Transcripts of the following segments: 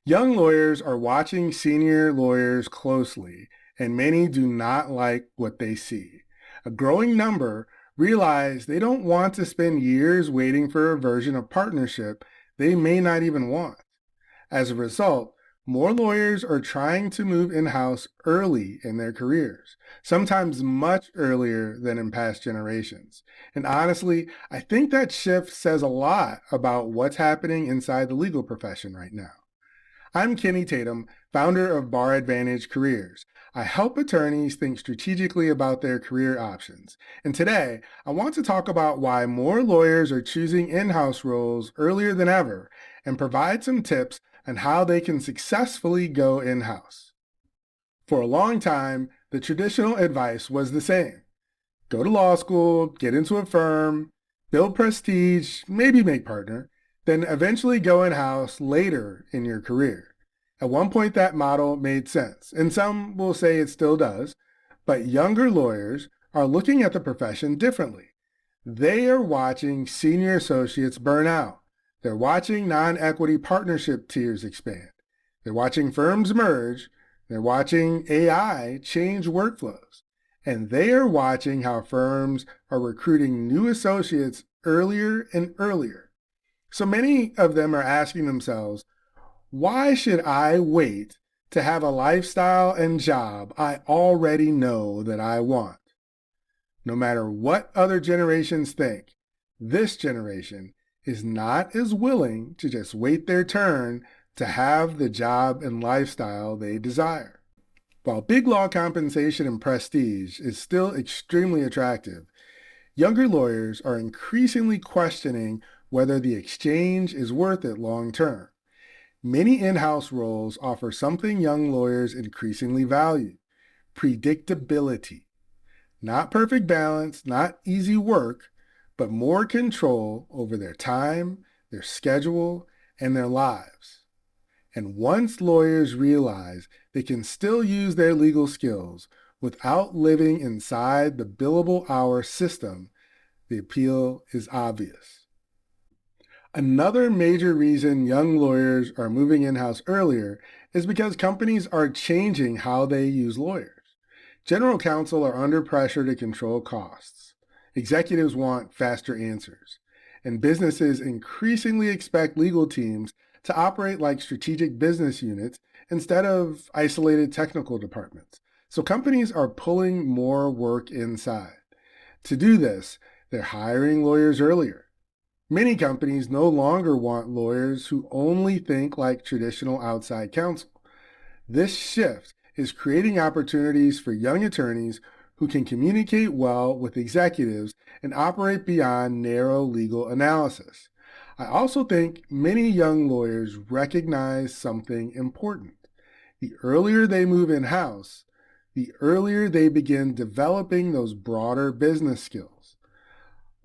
Young lawyers are watching senior lawyers closely, and many do not like what they see. A growing number realize they don't want to spend years waiting for a version of partnership they may not even want. As a result, more lawyers are trying to move in-house early in their careers, sometimes much earlier than in past generations. And honestly, I think that shift says a lot about what's happening inside the legal profession right now. I'm Kenny Tatum, founder of Bar Advantage Careers. I help attorneys think strategically about their career options. And today, I want to talk about why more lawyers are choosing in-house roles earlier than ever and provide some tips on how they can successfully go in-house. For a long time, the traditional advice was the same. Go to law school, get into a firm, build prestige, maybe make partner, then eventually go in-house later in your career. At one point, that model made sense, and some will say it still does, but younger lawyers are looking at the profession differently. They are watching senior associates burn out. They're watching non-equity partnership tiers expand. They're watching firms merge. They're watching AI change workflows. And they are watching how firms are recruiting new associates earlier and earlier. So many of them are asking themselves, why should I wait to have a lifestyle and job I already know that I want? No matter what other generations think, this generation is not as willing to just wait their turn to have the job and lifestyle they desire. While big law compensation and prestige is still extremely attractive, younger lawyers are increasingly questioning whether the exchange is worth it long term. Many in-house roles offer something young lawyers increasingly value: predictability. Not perfect balance, not easy work, but more control over their time, their schedule, and their lives. And once lawyers realize they can still use their legal skills without living inside the billable hour system, the appeal is obvious. Another major reason young lawyers are moving in-house earlier is because companies are changing how they use lawyers. General counsel are under pressure to control costs. Executives want faster answers. And businesses increasingly expect legal teams to operate like strategic business units instead of isolated technical departments. So companies are pulling more work inside. To do this, they're hiring lawyers earlier. Many companies no longer want lawyers who only think like traditional outside counsel. This shift is creating opportunities for young attorneys who can communicate well with executives and operate beyond narrow legal analysis. I also think many young lawyers recognize something important. The earlier they move in-house, the earlier they begin developing those broader business skills.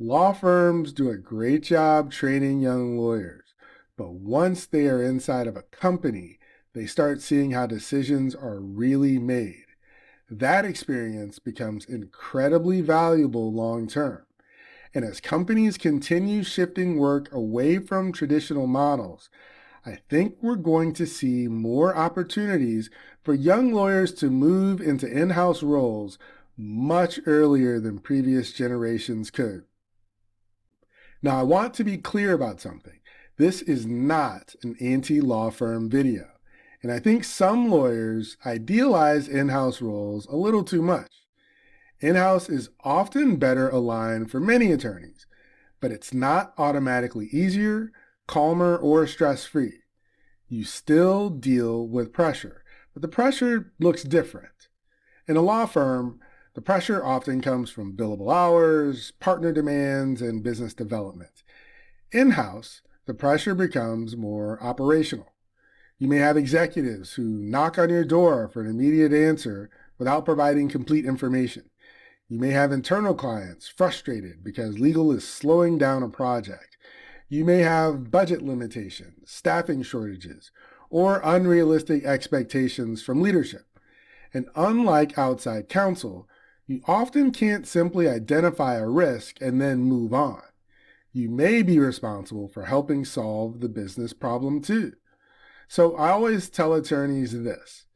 Law firms do a great job training young lawyers, but once they are inside of a company, they start seeing how decisions are really made. That experience becomes incredibly valuable long term. And as companies continue shifting work away from traditional models, I think we're going to see more opportunities for young lawyers to move into in-house roles much earlier than previous generations could. Now, I want to be clear about something. This is not an anti-law firm video. And I think some lawyers idealize in-house roles a little too much. In-house is often better aligned for many attorneys, but it's not automatically easier, calmer, or stress-free. You still deal with pressure, but the pressure looks different. In a law firm, the pressure often comes from billable hours, partner demands, and business development. In-house, the pressure becomes more operational. You may have executives who knock on your door for an immediate answer without providing complete information. You may have internal clients frustrated because legal is slowing down a project. You may have budget limitations, staffing shortages, or unrealistic expectations from leadership. And unlike outside counsel, you often can't simply identify a risk and then move on. You may be responsible for helping solve the business problem too. So I always tell attorneys this: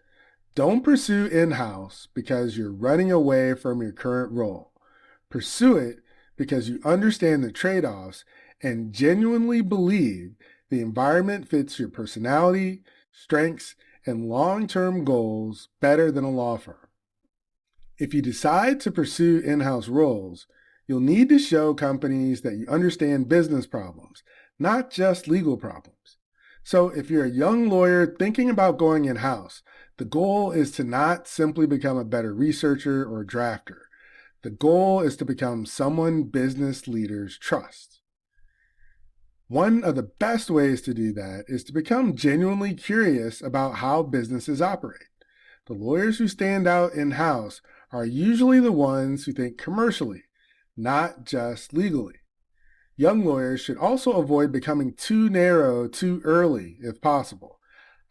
don't pursue in-house because you're running away from your current role. Pursue it because you understand the trade-offs and genuinely believe the environment fits your personality, strengths, and long-term goals better than a law firm. If you decide to pursue in-house roles, you'll need to show companies that you understand business problems, not just legal problems. So if you're a young lawyer thinking about going in-house, the goal is to not simply become a better researcher or drafter. The goal is to become someone business leaders trust. One of the best ways to do that is to become genuinely curious about how businesses operate. The lawyers who stand out in-house are usually the ones who think commercially, not just legally. Young lawyers should also avoid becoming too narrow too early if possible.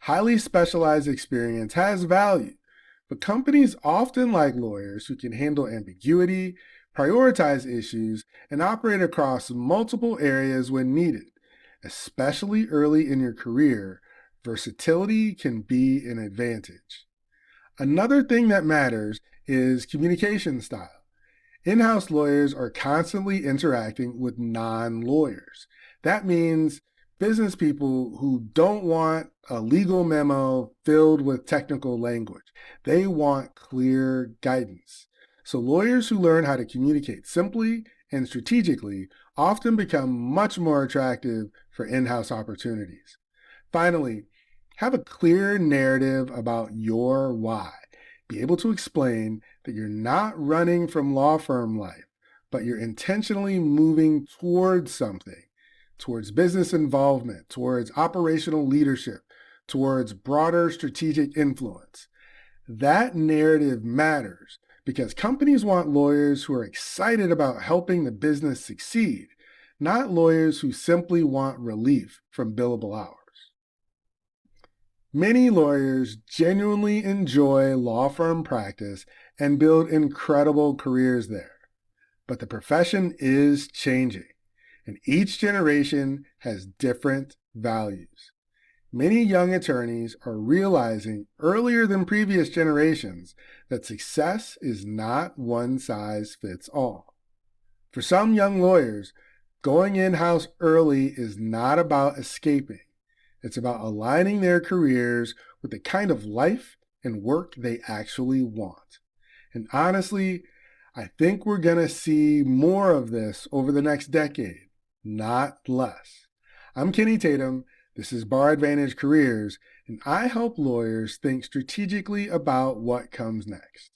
Highly specialized experience has value, but companies often like lawyers who can handle ambiguity, prioritize issues, and operate across multiple areas when needed. Especially early in your career, versatility can be an advantage. Another thing that matters is communication style. In-house lawyers are constantly interacting with non-lawyers. That means business people who don't want a legal memo filled with technical language. They want clear guidance. So lawyers who learn how to communicate simply and strategically often become much more attractive for in-house opportunities. Finally, have a clear narrative about your why. Be able to explain that you're not running from law firm life, but you're intentionally moving towards something, towards business involvement, towards operational leadership, towards broader strategic influence. That narrative matters because companies want lawyers who are excited about helping the business succeed, not lawyers who simply want relief from billable hours. Many lawyers genuinely enjoy law firm practice and build incredible careers there. But the profession is changing, and each generation has different values. Many young attorneys are realizing earlier than previous generations that success is not one size fits all. For some young lawyers, going in-house early is not about escaping. It's about aligning their careers with the kind of life and work they actually want. And honestly, I think we're going to see more of this over the next decade, not less. I'm Kenny Tatum. This is Bar Advantage Careers, and I help lawyers think strategically about what comes next.